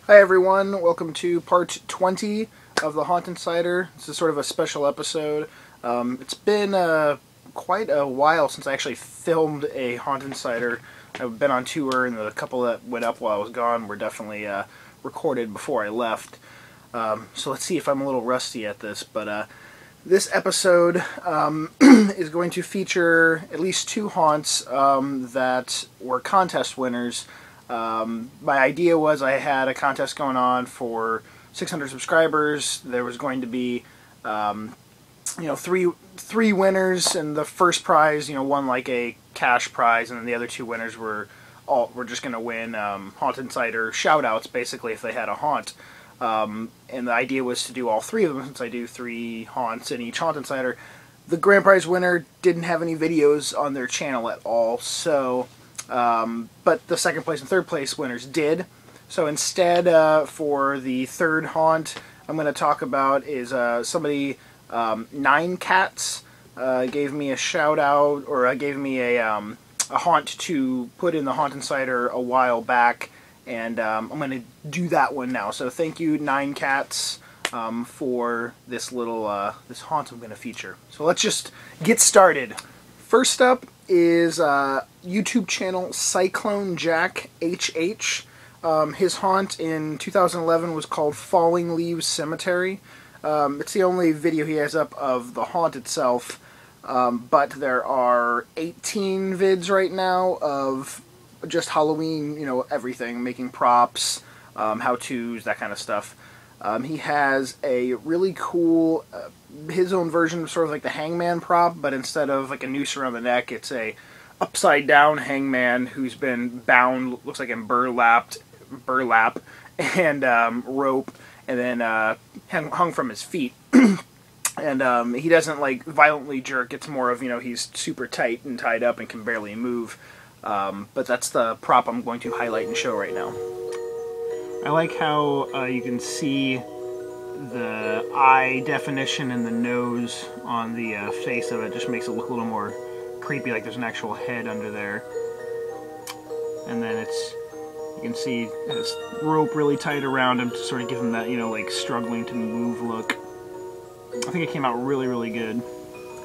Hi everyone, welcome to part 20 of the Haunt Insider. This is sort of a special episode. It's been quite a while since I actually filmed a Haunt Insider. I've been on tour, and the couple that went up while I was gone were definitely recorded before I left. So let's see if I'm a little rusty at this, but this episode is going to feature at least two haunts that were contest winners. My idea was I had a contest going on for 600 subscribers. There was going to be, three winners, and the first prize, won like a cash prize, and then the other two winners were just going to win Haunt Insider shout-outs, basically, if they had a haunt. And the idea was to do all three of them, since I do 3 haunts in each Haunt Insider. The grand prize winner didn't have any videos on their channel at all, so but the second place and third place winners did. So instead, for the third haunt I'm going to talk about is somebody, 9 Cats, gave me a shout out, or gave me a haunt to put in the Haunt Insider a while back, and I'm going to do that one now. So thank you, 9 Cats, for this little this haunt I'm going to feature. So let's just get started. First up is YouTube channel CycloneJackHH. His haunt in 2011 was called Falling Leaves Cemetery. It's the only video he has up of the haunt itself, but there are 18 vids right now of just Halloween, everything, making props, how-tos, that kind of stuff. He has a really cool, his own version of sort of like the hangman prop, but instead of like a noose around the neck, it's a upside-down hangman who's been bound, looks like in burlap, and rope, and then hung from his feet. And he doesn't like violently jerk. It's more of, he's super tight and tied up and can barely move. But that's the prop I'm going to highlight and show right now. I like how you can see the eye definition and the nose on the face of it. Just makes it look a little more creepy, like there's an actual head under there. And then you can see this rope really tight around him to sort of give him that, like struggling to move look. I think it came out really, really good.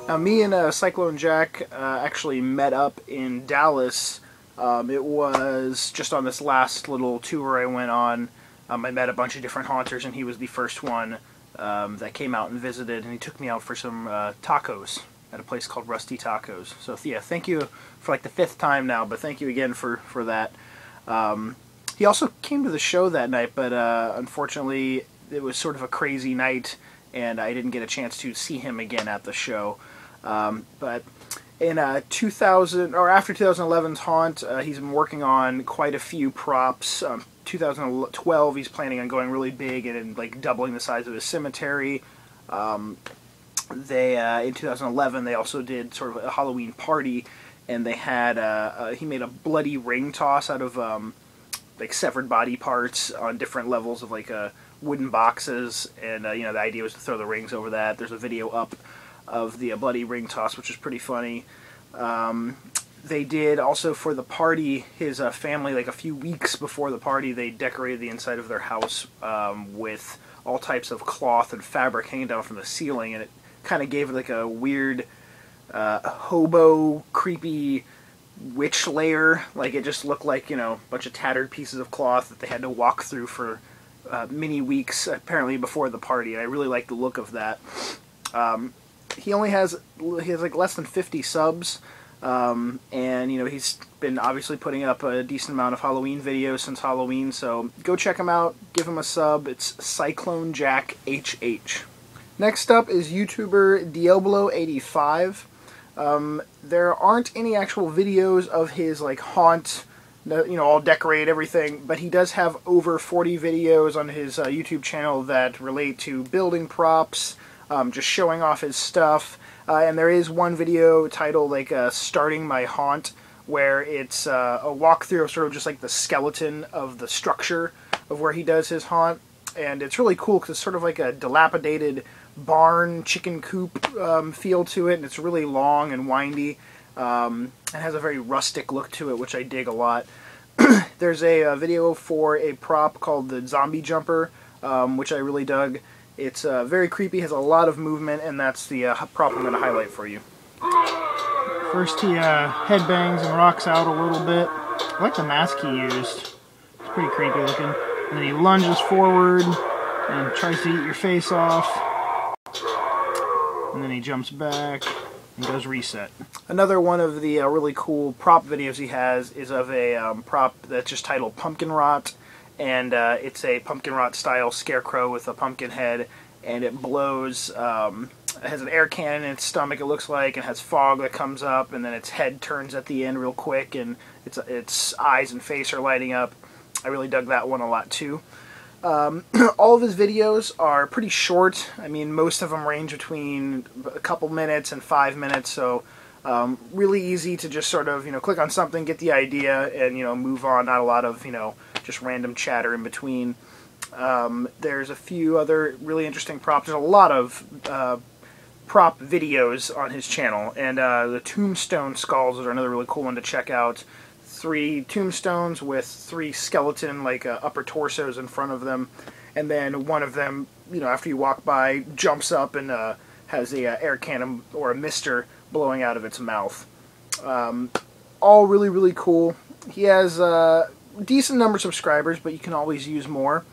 Now, me and Cyclone Jack actually met up in Dallas. It was just on this last little tour I went on. I met a bunch of different haunters, and he was the first one that came out and visited, and he took me out for some tacos at a place called Rusty Tacos. So yeah, thank you for like the 5th time now, but thank you again for that. He also came to the show that night, but unfortunately it was sort of a crazy night, and I didn't get a chance to see him again at the show. But in after 2011's haunt, he's been working on quite a few props. 2012, he's planning on going really big and like doubling the size of his cemetery. In 2011, they also did sort of a Halloween party, and they had he made a bloody ring toss out of like severed body parts on different levels of like wooden boxes, and the idea was to throw the rings over that. There's a video up of the bloody ring toss, which is pretty funny. They did also for the party, his family, like a few weeks before the party, they decorated the inside of their house with all types of cloth and fabric hanging down from the ceiling, and it kind of gave it like a weird hobo, creepy witch lair. Like it just looked like, a bunch of tattered pieces of cloth that they had to walk through for many weeks, apparently, before the party, and I really like the look of that. He has like less than 50 subs, and he's been obviously putting up a decent amount of Halloween videos since Halloween, so go check him out, give him a sub. It's CycloneJackHH. Next up is YouTuber Diablo85. There aren't any actual videos of his like haunt, all decorated, everything, but he does have over 40 videos on his YouTube channel that relate to building props, just showing off his stuff, and there is one video titled like Starting My Haunt, where it's a walkthrough of sort of just like the skeleton of the structure of where he does his haunt, and it's really cool because it's sort of like a dilapidated barn, chicken coop feel to it, and it's really long and windy. It has a very rustic look to it, which I dig a lot. There's a video for a prop called the Zombie Jumper, which I really dug. It's very creepy, has a lot of movement, and that's the prop I'm going to highlight for you. First he headbangs and rocks out a little bit. I like the mask he used. It's pretty creepy looking. And then he lunges forward and tries to eat your face off. And then he jumps back and goes reset. Another one of the really cool prop videos he has is of a prop that's just titled Pumpkin Rot. And it's a pumpkin rot style scarecrow with a pumpkin head, and it blows, it has an air cannon in its stomach, it looks like, and has fog that comes up, and then its head turns at the end real quick, and its eyes and face are lighting up. I really dug that one a lot too. All of his videos are pretty short. I mean, most of them range between a couple minutes and 5 minutes, so really easy to just sort of, click on something, get the idea, and, move on. Not a lot of, just random chatter in between. There's a few other really interesting props. There's a lot of prop videos on his channel, and the tombstone skulls are another really cool one to check out. 3 tombstones with 3 skeleton, upper torsos in front of them, and then one of them, after you walk by, jumps up and has a air cannon or a mister blowing out of its mouth. All really, really cool. He has decent number of subscribers, but you can always use more.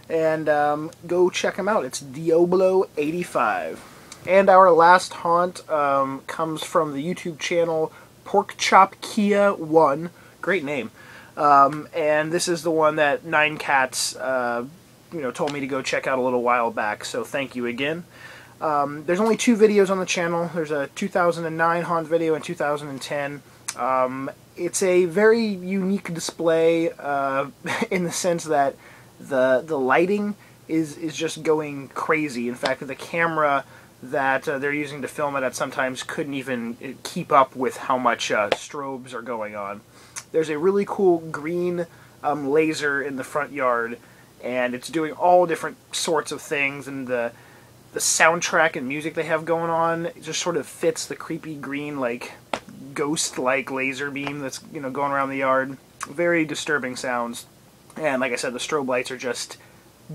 And go check him out. It's Diablo85. And our last haunt comes from the YouTube channel Pork Chop Kiya 1. Great name. And this is the one that 9cats told me to go check out a little while back. So thank you again. There's only 2 videos on the channel. There's a 2009 haunt video and 2010. It's a very unique display in the sense that the lighting is just going crazy. In fact, the camera that they're using to film it at sometimes couldn't even keep up with how much strobes are going on. There's a really cool green laser in the front yard, and it's doing all different sorts of things, and the soundtrack and music they have going on, it just sort of fits the creepy green, ghost-like laser beam that's, going around the yard. Very disturbing sounds. And like I said, the strobe lights are just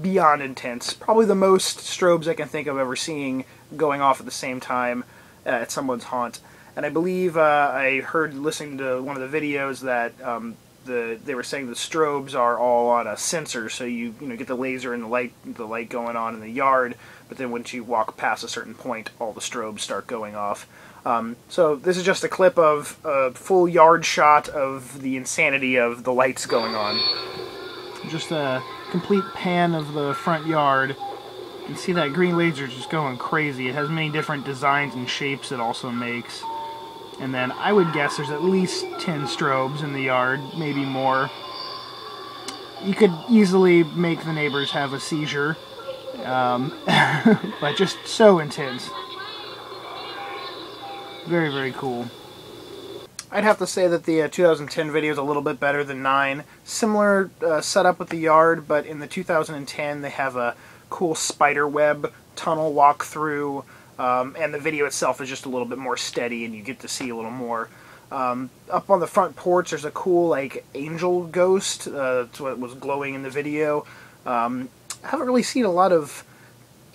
beyond intense. Probably the most strobes I can think of ever seeing going off at the same time at someone's haunt. And I believe I heard listening to one of the videos that they were saying the strobes are all on a sensor, so you get the laser and the light going on in the yard, but then once you walk past a certain point, all the strobes start going off. So this is just a clip of a full yard shot of the insanity of the lights going on. Just a complete pan of the front yard. You can see that green laser just going crazy. It has many different designs and shapes it also makes. And then I would guess there's at least 10 strobes in the yard, maybe more. You could easily make the neighbors have a seizure, but just so intense. Very, very cool. I'd have to say that the 2010 video is a little bit better than 9. Similar setup with the yard, but in the 2010 they have a cool spider web tunnel walkthrough, and the video itself is just a little bit more steady and you get to see a little more. Up on the front porch there's a cool angel ghost. That's what was glowing in the video. I haven't really seen a lot of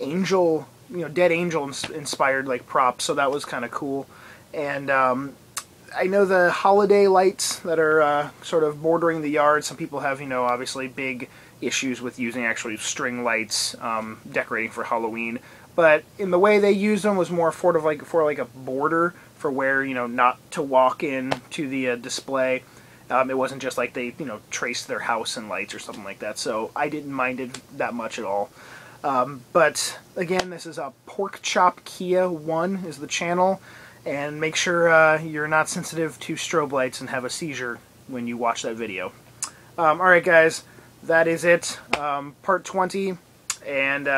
angel, dead angel inspired props, so that was kind of cool. And I know the holiday lights that are sort of bordering the yard. Some people have, obviously big issues with using actually string lights decorating for Halloween. But in the way they used them was more for a border for where, not to walk in to the display. It wasn't just like they, traced their house in lights or something like that. So I didn't mind it that much at all. But again, this is a Pork Chop Kiya 1 is the channel. And make sure you're not sensitive to strobe lights and have a seizure when you watch that video. Alright guys, that is it. Part 20. And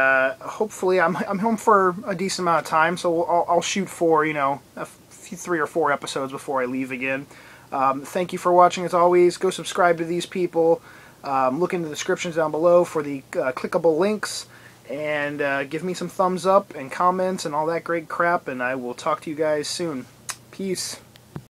hopefully I'm home for a decent amount of time, so I'll shoot for, a few 3 or 4 episodes before I leave again. Thank you for watching as always. Go subscribe to these people. Look in the descriptions down below for the clickable links. And give me some thumbs up and comments and all that great crap, and I will talk to you guys soon. Peace.